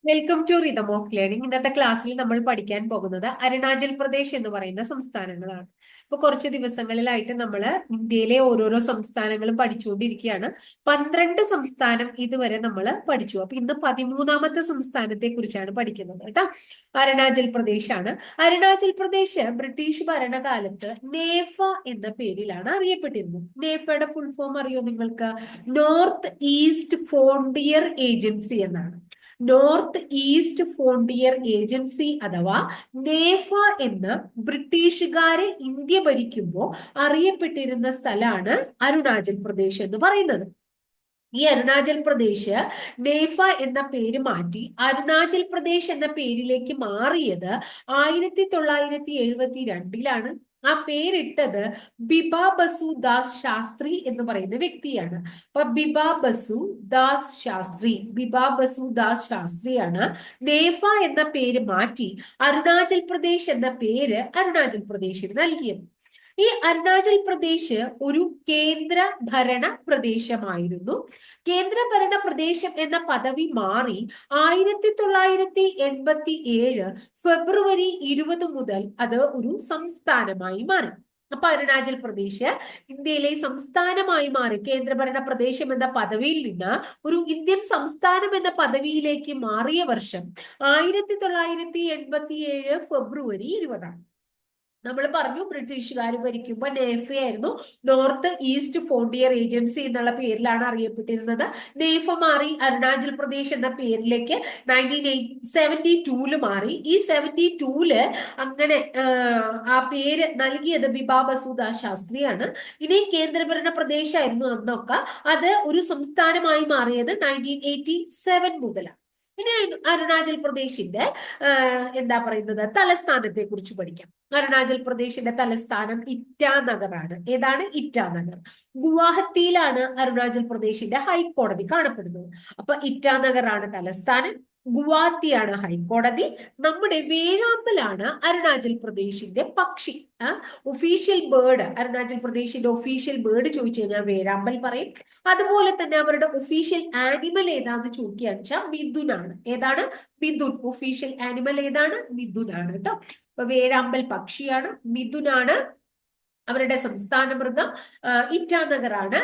Welcome to rhythm of learning. ഇന്നത്തെ ക്ലാസ്സിൽ നമ്മൾ പഠിക്കാൻ പോകുന്നത് അരുണാചൽ പ്രദേശ് എന്ന് പറയുന്ന സംസ്ഥാനങ്ങളാണ്. ഇപ്പൊ കുറച്ച് ദിവസങ്ങളിലായിട്ട് നമ്മൾ ഇന്ത്യയിലെ ഓരോരോ സംസ്ഥാനങ്ങളും പഠിച്ചുകൊണ്ടിരിക്കുകയാണ്. 12 സംസ്ഥാനം ഇതുവരെ നമ്മൾ പഠിച്ചു. അപ്പൊ ഇന്ന് 13ാമത്തെ സംസ്ഥാനത്തെ കുറിച്ചാണ് പഠിക്കുന്നത് കേട്ടോ. അരുണാചൽ പ്രദേശ് ആണ്. അരുണാചൽ പ്രദേശ് ബ്രിട്ടീഷ് ഭരണകാലത്ത് നേഫ എന്ന പേരിലാണ് അറിയപ്പെട്ടിരുന്നത്. നേഫയുടെ ഫുൾ ഫോം അറിയോ നിങ്ങൾക്ക്? നോർത്ത് ഈസ്റ്റ് ഫ്രോണ്ടിയർ ഏജൻസി എന്നാണ്. നോർത്ത് ഈസ്റ്റ് ഫ്രോണ്ടിയർ ഏജൻസി അഥവാ നേഫ എന്ന് ബ്രിട്ടീഷുകാരെ ഇന്ത്യ ഭരിക്കുമ്പോൾ അറിയപ്പെട്ടിരുന്ന സ്ഥലമാണ് അരുണാചൽ പ്രദേശ് എന്ന് പറയുന്നത്. ഈ അരുണാചൽ പ്രദേശ് നേഫ എന്ന പേര് മാറ്റി അരുണാചൽ പ്രദേശ് എന്ന പേരിലേക്ക് മാറിയത് 1972 ആ പേരിട്ടത് ബിബാ ബസു ദാസ് ശാസ്ത്രി എന്ന് പറയുന്ന വ്യക്തിയാണ്. അപ്പൊ ബിബാ ബസു ദാസ് ശാസ്ത്രിയാണ് നേഫ എന്ന പേര് മാറ്റി അരുണാചൽ പ്രദേശ് എന്ന പേര് അരുണാചൽ പ്രദേശിന് നൽകിയത്. ഈ അരുണാചൽ പ്രദേശ് ഒരു കേന്ദ്ര ഭരണ പ്രദേശമായിരുന്നു. കേന്ദ്രഭരണ പ്രദേശം എന്ന പദവി മാറി 1987 ഫെബ്രുവരി 20 മുതൽ അത് ഒരു സംസ്ഥാനമായി മാറി. അപ്പൊ അരുണാചൽ പ്രദേശ് ഇന്ത്യയിലെ സംസ്ഥാനമായി മാറി. കേന്ദ്രഭരണ പ്രദേശം എന്ന പദവിയിൽ നിന്ന് ഒരു ഇന്ത്യൻ സംസ്ഥാനം എന്ന പദവിയിലേക്ക് മാറിയ വർഷം 1987 ഫെബ്രുവരി 20. നമ്മൾ പറഞ്ഞു ബ്രിട്ടീഷുകാർ ഭരിക്കുമ്പോൾ നേഫ ആയിരുന്നു. നോർത്ത് ഈസ്റ്റ് ഫ്രോണ്ടിയർ ഏജൻസി എന്നുള്ള പേരിലാണ് അറിയപ്പെട്ടിരുന്നത്. നേഫ മാറി അരുണാചൽ പ്രദേശ് എന്ന പേരിലേക്ക് 1972 മാറി. ഈ 72 അങ്ങനെ ആ പേര് നൽകിയത് ബിബാ ബസുദാസ് ശാസ്ത്രിയാണ്. ഇനി കേന്ദ്രഭരണ പ്രദേശമായിരുന്നു അന്നൊക്കെ. അത് ഒരു സംസ്ഥാനമായി മാറിയത് 1987 മുതലാണ്. ഇനി അരുണാചൽ പ്രദേശിന്റെ എന്താ പറയുന്നത് തലസ്ഥാനത്തെ കുറിച്ച് പഠിക്കാം. അരുണാചൽ പ്രദേശിന്റെ തലസ്ഥാനം ഇറ്റാനഗർ ആണ്. ഏതാണ്? ഇറ്റാനഗർ. ഗുവാഹത്തിയിലാണ് അരുണാചൽ പ്രദേശിന്റെ ഹൈക്കോടതി കാണപ്പെടുന്നത്. അപ്പൊ ഇറ്റാനഗർ ആണ് തലസ്ഥാനം, ഗുവാഹത്തിയാണ് ഹൈക്കോടതി. നമ്മുടെ വേഴാമ്പലാണ് അരുണാചൽ പ്രദേശിന്റെ പക്ഷി. ഒഫീഷ്യൽ ബേർഡ്, അരുണാചൽ പ്രദേശിന്റെ ഒഫീഷ്യൽ ബേർഡ് ചോദിച്ചു കഴിഞ്ഞാൽ വേഴാമ്പൽ പറയും. അതുപോലെ തന്നെ അവരുടെ ഒഫീഷ്യൽ ആനിമൽ ഏതാന്ന് ചോദിക്കുകയാണെന്ന് വെച്ചാൽ മിഥുനാണ്. ഏതാണ്? മിഥുൻ. ഒഫീഷ്യൽ ആനിമൽ ഏതാണ്? മിഥുനാണ് കേട്ടോ. അപ്പൊ വേഴാമ്പൽ പക്ഷിയാണ്, മിഥുനാണ് അവരുടെ സംസ്ഥാന മൃഗം. ഇറ്റാനഗറാണ്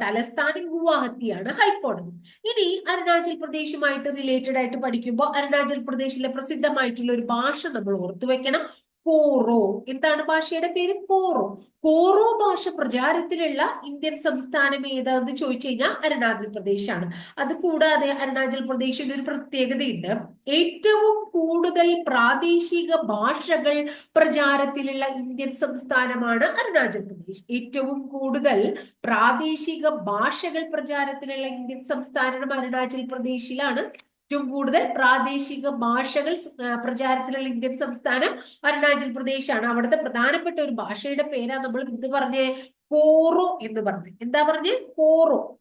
തലസ്ഥാനം, ഗുവാഹത്തിയാണ് ഹൈക്കോടതി. ഇനി അരുണാചൽ പ്രദേശുമായിട്ട് റിലേറ്റഡ് ആയിട്ട് പഠിക്കുമ്പോൾ അരുണാചൽ പ്രദേശിലെ പ്രസിദ്ധമായിട്ടുള്ള ഒരു ഭാഷ നമ്മൾ ഓർത്തു വെക്കണം. കോറോ. എന്താണ് ഭാഷയുടെ പേര്? കോറോ. കോറോ ഭാഷ പ്രചാരത്തിലുള്ള ഇന്ത്യൻ സംസ്ഥാനം ഏതാന്ന് ചോദിച്ചു കഴിഞ്ഞാൽ അരുണാചൽ പ്രദേശാണ്. അത് കൂടാതെ അരുണാചൽ പ്രദേശിന്റെ ഒരു പ്രത്യേകതയുണ്ട്. ഏറ്റവും കൂടുതൽ പ്രാദേശിക ഭാഷകൾ പ്രചാരത്തിലുള്ള ഇന്ത്യൻ സംസ്ഥാനമാണ് അരുണാചൽ പ്രദേശ്. ഏറ്റവും കൂടുതൽ പ്രാദേശിക ഭാഷകൾ പ്രചാരത്തിലുള്ള ഇന്ത്യൻ സംസ്ഥാനം അരുണാചൽ പ്രദേശിലാണ്. ഏറ്റവും കൂടുതൽ പ്രാദേശിക ഭാഷകൾ പ്രചാരത്തിലുള്ള ഇന്ത്യൻ സംസ്ഥാനം അരുണാചൽ പ്രദേശാണ്. അവിടുത്തെ പ്രധാനപ്പെട്ട ഒരു ഭാഷയുടെ പേരാ നമ്മൾ എന്ത് പറഞ്ഞേ? കോറോ എന്ന് പറഞ്ഞ്. എന്താ പറഞ്ഞേ? കോറോ.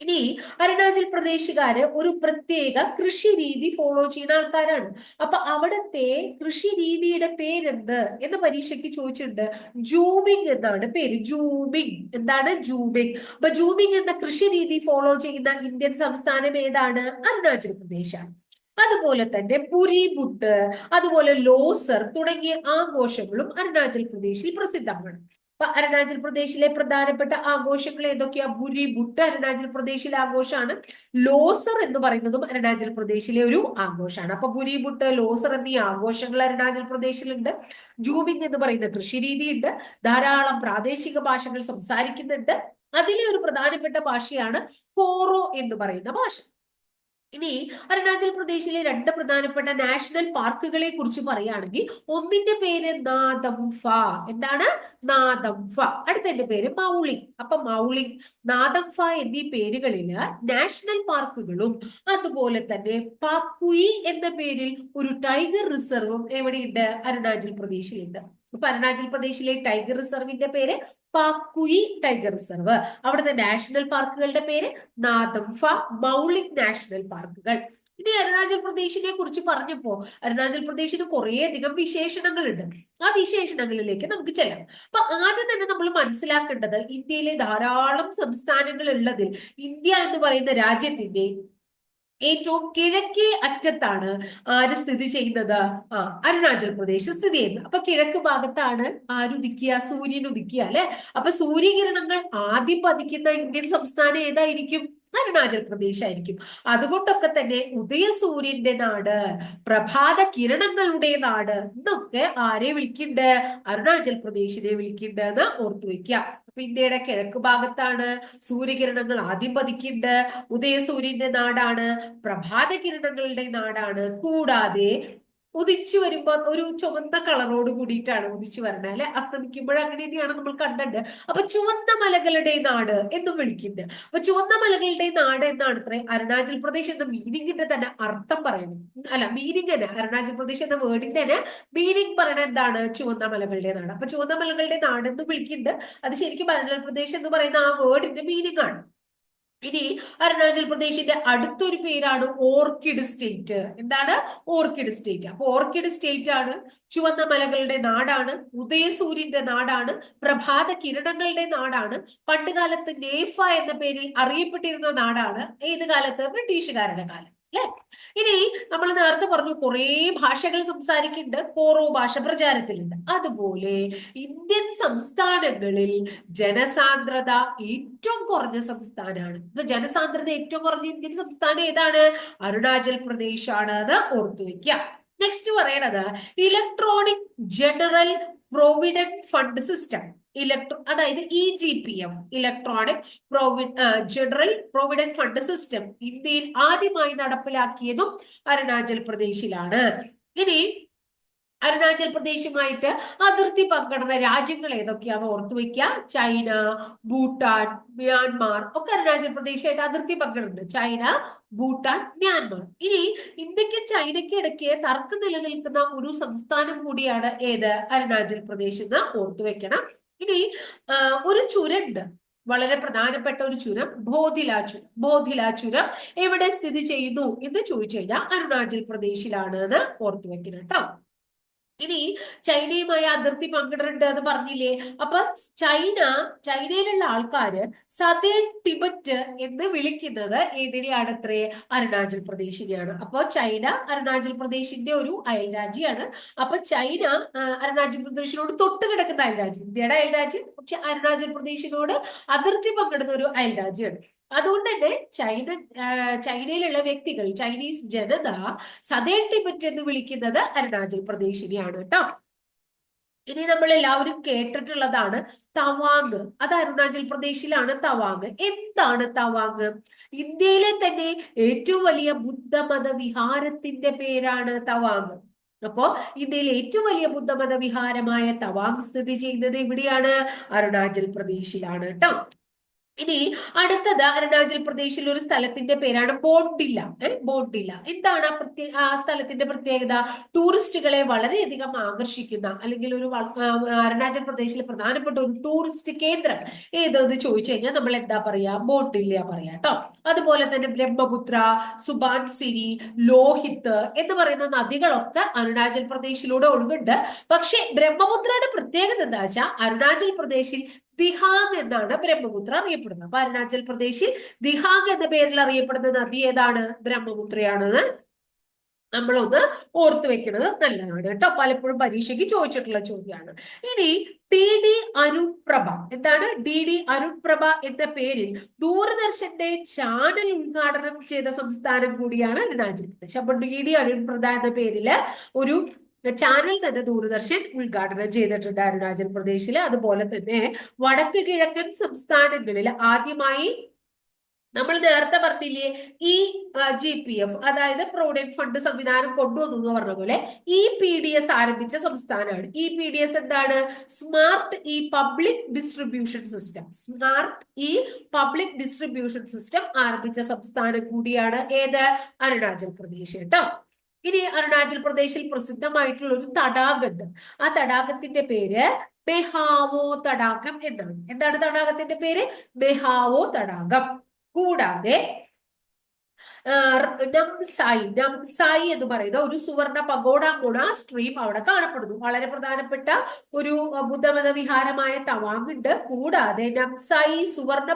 ഇനി അരുണാചൽ പ്രദേശുകാര് ഒരു പ്രത്യേക കൃഷി രീതി ഫോളോ ചെയ്യുന്ന ആൾക്കാരാണ്. അപ്പൊ അവിടുത്തെ കൃഷി രീതിയുടെ പേരെന്ത് എന്ന് പരീക്ഷയ്ക്ക് ചോദിച്ചിട്ടുണ്ട്. ജൂമിങ് എന്നാണ് പേര്. ജൂമിങ്. എന്താണ്? ജൂമിങ്. അപ്പൊ ജൂമിങ് എന്ന കൃഷി രീതി ഫോളോ ചെയ്യുന്ന ഇന്ത്യൻ സംസ്ഥാനം ഏതാണ്? അരുണാചൽ പ്രദേശാണ്. അതുപോലെ തന്നെ പുരി അതുപോലെ ലോസർ തുടങ്ങിയ ആഘോഷങ്ങളും അരുണാചൽ പ്രദേശിൽ പ്രസിദ്ധമാണ്. അപ്പൊ അരുണാചൽ പ്രദേശിലെ പ്രധാനപ്പെട്ട ആഘോഷങ്ങൾ ഏതൊക്കെയാ? ബുട്ട് അരുണാചൽ പ്രദേശിലെ ആഘോഷമാണ്. ലോസർ എന്ന് പറയുന്നതും അരുണാചൽ പ്രദേശിലെ ഒരു ആഘോഷമാണ്. അപ്പൊ ബുട്ട്, ലോസർ എന്നീ ആഘോഷങ്ങൾ അരുണാചൽ പ്രദേശിലുണ്ട്. ജൂബിംഗ് എന്ന് പറയുന്ന കൃഷി രീതിയുണ്ട്. ധാരാളം പ്രാദേശിക ഭാഷകൾ സംസാരിക്കുന്നുണ്ട്. അതിലെ ഒരു പ്രധാനപ്പെട്ട ഭാഷയാണ് കോറോ എന്ന് പറയുന്ന ഭാഷ. ഇനി അരുണാചൽ പ്രദേശിലെ രണ്ട് പ്രധാനപ്പെട്ട നാഷണൽ പാർക്കുകളെ കുറിച്ച് പറയുകയാണെങ്കിൽ ഒന്നിന്റെ പേര് നാദംഫ. എന്താണ്? നാദംഫ. അടുത്തതിന്റെ പേര് മൗലിംഗ്. അപ്പൊ മൗലിംഗ്, നാദംഫ എന്നീ പേരുകളില് നാഷണൽ പാർക്കുകളും അതുപോലെ തന്നെ പാക്കുയി എന്ന പേരിൽ ഒരു ടൈഗർ റിസർവും എവിടെയുണ്ട്? അരുണാചൽ പ്രദേശിലുണ്ട്. അപ്പൊ അരുണാചൽ പ്രദേശിലെ ടൈഗർ റിസർവിന്റെ പേര് പാക്കുയി ടൈഗർ റിസർവ്. അവിടുത്തെ നാഷണൽ പാർക്കുകളുടെ പേര് നാദംഫ, മൗലിക് നാഷണൽ പാർക്കുകൾ. ഇനി അരുണാചൽ പ്രദേശിനെ കുറിച്ച് പറഞ്ഞപ്പോ അരുണാചൽ പ്രദേശിന് കുറേയധികം വിശേഷണങ്ങളുണ്ട്. ആ വിശേഷണങ്ങളിലേക്ക് നമുക്ക് ചെല്ലാം. അപ്പൊ ആദ്യം തന്നെ നമ്മൾ മനസ്സിലാക്കേണ്ടത് ഇന്ത്യയിലെ ധാരാളം സംസ്ഥാനങ്ങൾ ഉള്ളതിൽ ഇന്ത്യ എന്ന് പറയുന്ന രാജ്യത്തിന്റെ ഏറ്റവും കിഴക്കേ അറ്റത്താണ് ആര് സ്ഥിതി ചെയ്യുന്നത്? അരുണാചൽ പ്രദേശ് സ്ഥിതി ചെയ്യുന്നത്. അപ്പൊ കിഴക്ക് ഭാഗത്താണ് ആരുദിക്കുക? സൂര്യൻ ഉദിക്കുക അല്ലെ? അപ്പൊ സൂര്യകിരണങ്ങൾ ആദ്യം പതിക്കുന്ന ഇന്ത്യൻ സംസ്ഥാനം ഏതായിരിക്കും? അരുണാചൽ പ്രദേശ് ആയിരിക്കും. അതുകൊണ്ടൊക്കെ തന്നെ ഉദയസൂര്യന്റെ നാട്, പ്രഭാത കിരണങ്ങളുടെ നാട് എന്നൊക്കെ ആരെ വിളിക്കുന്നുണ്ട്? അരുണാചൽ പ്രദേശിനെ വിളിക്കുന്നുണ്ട് എന്ന് ഓർത്തു വെക്കുക. അപ്പൊ ഇന്ത്യയുടെ കിഴക്ക് ഭാഗത്താണ് സൂര്യകിരണങ്ങൾ ആദ്യം പതിക്കുന്നുണ്ട്. ഉദയസൂര്യന്റെ നാടാണ്, പ്രഭാത കിരണങ്ങളുടെ നാടാണ്. കൂടാതെ ഉദിച്ചു വരുമ്പോ ഒരു ചുവന്ന കളറോട് കൂടിയിട്ടാണ് ഉദിച്ചു വരണത് അല്ലെ? അസ്തമിക്കുമ്പോൾ അങ്ങനെ തന്നെയാണ് നമ്മൾ കണ്ടിട്ടുണ്ട്. അപ്പൊ ചുവന്ന മലകളുടെ നാട് എന്നും വിളിക്കുന്നുണ്ട്. അപ്പൊ ചുവന്ന മലകളുടെ നാട് എന്നാണ് അത്ര അരുണാചൽ പ്രദേശ് എന്ന മീനിങ്ങിന്റെ തന്നെ അർത്ഥം പറയുന്നത്. അല്ല, മീനിങ് തന്നെ അരുണാചൽ പ്രദേശ് എന്ന വേർഡിന്റെ തന്നെ മീനിങ് പറയുന്നത് എന്താണ്? ചുവന്ന മലകളുടെ നാട്. അപ്പൊ ചുവന്ന മലകളുടെ നാട് എന്ന് വിളിക്കുന്നുണ്ട്. അത് ശരിക്കും അരുണാചൽ പ്രദേശ് എന്ന് പറയുന്ന ആ വേർഡിന്റെ മീനിങ് ആണ്. ഇനി അരുണാചൽ പ്രദേശിന്റെ അടുത്തൊരു പേരാണ് ഓർക്കിഡ് സ്റ്റേറ്റ്. എന്താണ്? Orchid state. അപ്പൊ ഓർക്കിഡ് സ്റ്റേറ്റ് ആണ്, ചുവന്ന മലകളുടെ നാടാണ്, ഉദയസൂര്യന്റെ നാടാണ്, പ്രഭാത കിരണങ്ങളുടെ നാടാണ്, പണ്ടുകാലത്ത് നേഫ എന്ന പേരിൽ അറിയപ്പെട്ടിരുന്ന നാടാണ്. ഏത് കാലത്ത്? ബ്രിട്ടീഷുകാരുടെ കാലത്ത് അല്ലെ? ഇനി നമ്മൾ നേരത്തെ പറഞ്ഞു കുറെ ഭാഷകൾ സംസാരിക്കുന്നുണ്ട്, കോറോ ഭാഷ പ്രചാരത്തിലുണ്ട്. അതുപോലെ ഇന്ത്യൻ സംസ്ഥാനങ്ങളിൽ ജനസാന്ദ്രത ഏറ്റവും കുറഞ്ഞ സംസ്ഥാനമാണ്. ഇപ്പൊ ജനസാന്ദ്രത ഏറ്റവും കുറഞ്ഞ ഇന്ത്യൻ സംസ്ഥാനം ഏതാണ്? അരുണാചൽ പ്രദേശ് ആണ് എന്ന് ഓർത്തു വെക്കുക. നെക്സ്റ്റ് പറയണത് electronic general provident fund system. അതായത് EGPF, electronic general provident fund system ഇന്ത്യയിൽ ആദ്യമായി നടപ്പിലാക്കിയതും അരുണാചൽ പ്രദേശിലാണ്. ഇനി അരുണാചൽ പ്രദേശുമായിട്ട് അതിർത്തി പങ്കിടുന്ന രാജ്യങ്ങൾ ഏതൊക്കെയാണെന്ന് ഓർത്തു വെക്കുക. ചൈന, ഭൂട്ടാൻ, മ്യാൻമാർ ഒക്കെ അരുണാചൽ പ്രദേശായിട്ട് അതിർത്തി പങ്കിടുന്നുണ്ട്. China, Bhutan, Myanmar. ഇനി ഇന്ത്യക്കും ചൈനയ്ക്കും ഇടയ്ക്ക് തർക്കം നിലനിൽക്കുന്ന ഒരു സംസ്ഥാനം കൂടിയാണ് ഏത്? അരുണാചൽ പ്രദേശ് എന്ന് ഓർത്തു വെക്കണം. ഇനി ഒരു ചുരണ്ട്, വളരെ പ്രധാനപ്പെട്ട ഒരു ചുരം, ബോധില ചുരം എവിടെ സ്ഥിതി ചെയ്യുന്നു എന്ന് ചോദിച്ചു കഴിഞ്ഞാൽ അരുണാചൽ പ്രദേശിലാണ് എന്ന് ഓർത്തു വെക്കണം കേട്ടോ. ഇനി ചൈനയുമായി അതിർത്തി പങ്കിടുന്നുണ്ട് എന്ന് പറഞ്ഞില്ലേ? അപ്പൊ ചൈനയിലുള്ള ആൾക്കാര് സദേൺ ടിബറ്റ് എന്ന് വിളിക്കുന്നത് ഏതിനെയാണ്? അത്രേ അരുണാചൽ പ്രദേശിനെയാണ്. അപ്പൊ ചൈന അരുണാചൽ പ്രദേശിന്റെ ഒരു അയൽ രാജ്യമാണ്. അപ്പൊ ചൈന അരുണാചൽ പ്രദേശിനോട് തൊട്ട് കിടക്കുന്ന അയൽ രാജ്യം, ഇന്ത്യയുടെ അയൽ രാജ്യം, പക്ഷെ അരുണാചൽ പ്രദേശിനോട് അതിർത്തി പങ്കിടുന്ന ഒരു അയൽ രാജ്യമാണ്. അതുകൊണ്ട് തന്നെ ചൈനയിലുള്ള വ്യക്തികൾ, ചൈനീസ് ജനത സദേൺ ടിബറ്റ് എന്ന് വിളിക്കുന്നത് അരുണാചൽ പ്രദേശിനെയാണ് കേട്ടോ. ഇനി നമ്മൾ എല്ലാവരും കേട്ടിട്ടുള്ളതാണ് തവാങ്. അത് അരുണാചൽ പ്രദേശിലാണ് തവാങ്. എന്താണ് തവാങ്? ഇന്ത്യയിലെ തന്നെ ഏറ്റവും വലിയ ബുദ്ധമത വിഹാരത്തിന്റെ പേരാണ് തവാങ്. അപ്പോ ഇന്ത്യയിലെ ഏറ്റവും വലിയ ബുദ്ധമത വിഹാരമായ തവാങ് സ്ഥിതി ചെയ്യുന്നത് എവിടെയാണ്? അരുണാചൽ പ്രദേശിലാണ് കേട്ടോ. ഇനി അടുത്തത് അരുണാചൽ പ്രദേശിൽ ഒരു സ്ഥലത്തിന്റെ പേരാണ് ബോട്ടില്ല. ബോട്ടില്ല എന്താണ് ആ സ്ഥലത്തിന്റെ പ്രത്യേകത? ടൂറിസ്റ്റുകളെ വളരെയധികം ആകർഷിക്കുന്ന, അല്ലെങ്കിൽ ഒരു അരുണാചൽ പ്രദേശിലെ പ്രധാനപ്പെട്ട ഒരു ടൂറിസ്റ്റ് കേന്ദ്രം ഏതെന്ന് ചോദിച്ചു കഴിഞ്ഞാൽ നമ്മൾ എന്താ പറയാ? ബോട്ടില്ല പറയാ കേട്ടോ. അതുപോലെ തന്നെ ബ്രഹ്മപുത്ര, സുബാൻസിരി, ലോഹിത് എന്ന് പറയുന്ന നദികളൊക്കെ അരുണാചൽ പ്രദേശിലൂടെ ഒഴുകുന്നുണ്ട്. പക്ഷെ ബ്രഹ്മപുത്രയുടെ പ്രത്യേകത എന്താ വെച്ചാൽ അരുണാചൽ പ്രദേശിൽ ദിഹാങ് എന്നാണ് ബ്രഹ്മപുത്ര അറിയപ്പെടുന്നത്. അപ്പൊ അരുണാചൽ പ്രദേശിൽ ദിഹാങ് എന്ന പേരിൽ അറിയപ്പെടുന്ന നദി ഏതാണ്? ബ്രഹ്മപുത്രയാണെന്ന് നമ്മളൊന്ന് ഓർത്തു വെക്കുന്നത് നല്ലതാണ് കേട്ടോ. പലപ്പോഴും പരീക്ഷയ്ക്ക് ചോദിച്ചിട്ടുള്ള ചോദ്യമാണ്. ഇനി DD അരുൺ പ്രഭ. എന്താണ് DD അരുൺ പ്രഭ എന്ന പേരിൽ ദൂരദർശന്റെ ചാനൽ ഉദ്ഘാടനം ചെയ്ത സംസ്ഥാനം കൂടിയാണ് അരുണാചൽ പ്രദേശ്. അപ്പൊ DD അരുൺ പ്രഭ എന്ന പേരില് ഒരു ചാനൽ തന്നെ ദൂരദർശൻ ഉദ്ഘാടനം ചെയ്തിട്ടുണ്ട് അരുണാചൽ പ്രദേശില്. അതുപോലെ തന്നെ വടക്ക് കിഴക്കൻ സംസ്ഥാനങ്ങളിൽ ആദ്യമായി നമ്മൾ നേരത്തെ പറഞ്ഞില്ലേ EGPF, അതായത് പ്രൊവിഡന്റ് ഫണ്ട് സംവിധാനം കൊണ്ടുവന്നു എന്ന് പറഞ്ഞ പോലെ EPDS ആരംഭിച്ച സംസ്ഥാനമാണ്. EPDS എന്താണ്? Smart public distribution system. Smart public distribution system ആരംഭിച്ച സംസ്ഥാനം കൂടിയാണ് ഏത്? അരുണാചൽ പ്രദേശ് കേട്ടോ. ഇനി അരുണാചൽ പ്രദേശിൽ പ്രസിദ്ധമായിട്ടുള്ള ഒരു തടാകമുണ്ട്. ആ തടാകത്തിന്റെ പേര് മെഹാവോ തടാകം എന്നാണ്. എന്താണ് തടാകത്തിന്റെ പേര്? മെഹാവോ തടാകം. കൂടാതെ നംസായി എന്ന് പറയുന്ന ഒരു സുവർണ പഗോഡ മൊണാസ്ട്രിയും അവിടെ കാണപ്പെടുന്നു. വളരെ പ്രധാനപ്പെട്ട ഒരു ബുദ്ധമത വിഹാരമായ തവാങ് ഉണ്ട്. കൂടാതെ നംസായി സുവർണ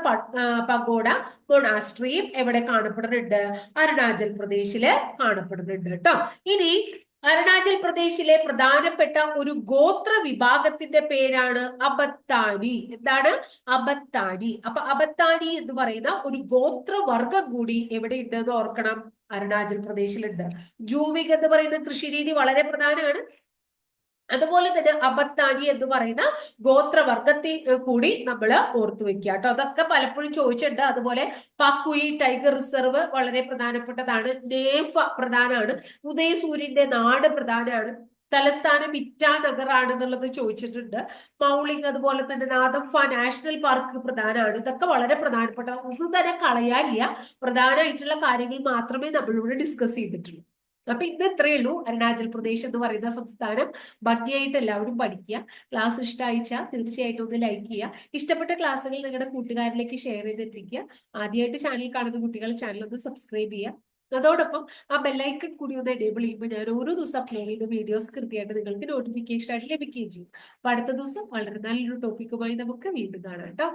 പഗോഡ മൊണാസ്ട്രിയും എവിടെ കാണപ്പെടുന്നുണ്ട്? അരുണാചൽ പ്രദേശില് കാണപ്പെടുന്നുണ്ട് കേട്ടോ. ഇനി അരുണാചൽ പ്രദേശിലെ പ്രധാനപ്പെട്ട ഒരു ഗോത്ര വിഭാഗത്തിന്റെ പേരാണ് അബത്താനി. എന്താണ്? അബത്താനി. അപ്പൊ അബത്താനി എന്ന് പറയുന്ന ഒരു ഗോത്രവർഗം കൂടി എവിടെ ഉണ്ടെന്ന് ഓർക്കണം, അരുണാചൽ പ്രദേശിലുണ്ട്. ജൂവിക് എന്ന് പറയുന്ന കൃഷിരീതി വളരെ പ്രധാനമാണ്. അതുപോലെ തന്നെ അബത്താനി എന്ന് പറയുന്ന ഗോത്രവർഗത്തെ കൂടി നമ്മൾ ഓർത്തു വെക്കുക കേട്ടോ. അതൊക്കെ പലപ്പോഴും ചോദിച്ചിട്ടുണ്ട്. അതുപോലെ പാക്കുയി ടൈഗർ റിസർവ് വളരെ പ്രധാനപ്പെട്ടതാണ്. നേഫ പ്രധാനമാണ്. ഉദയസൂര്യന്റെ നാട് പ്രധാനമാണ്. തലസ്ഥാനം ഇറ്റാനഗർ ആണ് എന്നുള്ളത് ചോദിച്ചിട്ടുണ്ട്. മൗലിംഗ് അതുപോലെ തന്നെ നാദംഫ നാഷണൽ പാർക്ക് പ്രധാനമാണ്. ഇതൊക്കെ വളരെ പ്രധാനപ്പെട്ട, ഒന്നും തന്നെ കളയാനില്ല. പ്രധാനമായിട്ടുള്ള കാര്യങ്ങൾ മാത്രമേ നമ്മളിവിടെ ഡിസ്കസ് ചെയ്തിട്ടുള്ളൂ. അപ്പൊ ഇത് ഇത്രയേ ഉള്ളൂ. അരുണാചൽ പ്രദേശ് എന്ന് പറയുന്ന സംസ്ഥാനം ഭംഗിയായിട്ട് എല്ലാവരും പഠിക്കുക. ക്ലാസ് ഇഷ്ടമായിച്ചാൽ തീർച്ചയായിട്ടും ഒന്ന് ലൈക്ക് ചെയ്യുക. ഇഷ്ടപ്പെട്ട ക്ലാസ്സുകൾ നിങ്ങളുടെ കൂട്ടുകാരിലേക്ക് ഷെയർ ചെയ്തെത്തിക്കുക. ആദ്യമായിട്ട് ചാനൽ കാണുന്ന കുട്ടികൾ ചാനൽ ഒന്ന് സബ്സ്ക്രൈബ് ചെയ്യുക. അതോടൊപ്പം ആ ബെല്ലൈക്കൺ കൂടി ഒന്ന് എനേബിൾ ചെയ്യുമ്പോൾ ഞാൻ ഓരോ ദിവസം അപ്ലോഡ് ചെയ്ത വീഡിയോസ് കൃത്യമായിട്ട് നിങ്ങൾക്ക് നോട്ടിഫിക്കേഷൻ ആയിട്ട് ലഭിക്കുകയും ചെയ്യും. അപ്പൊ അടുത്ത ദിവസം വളരെ നല്ലൊരു ടോപ്പിക്കുമായി നമുക്ക് വീണ്ടും കാണാം കേട്ടോ.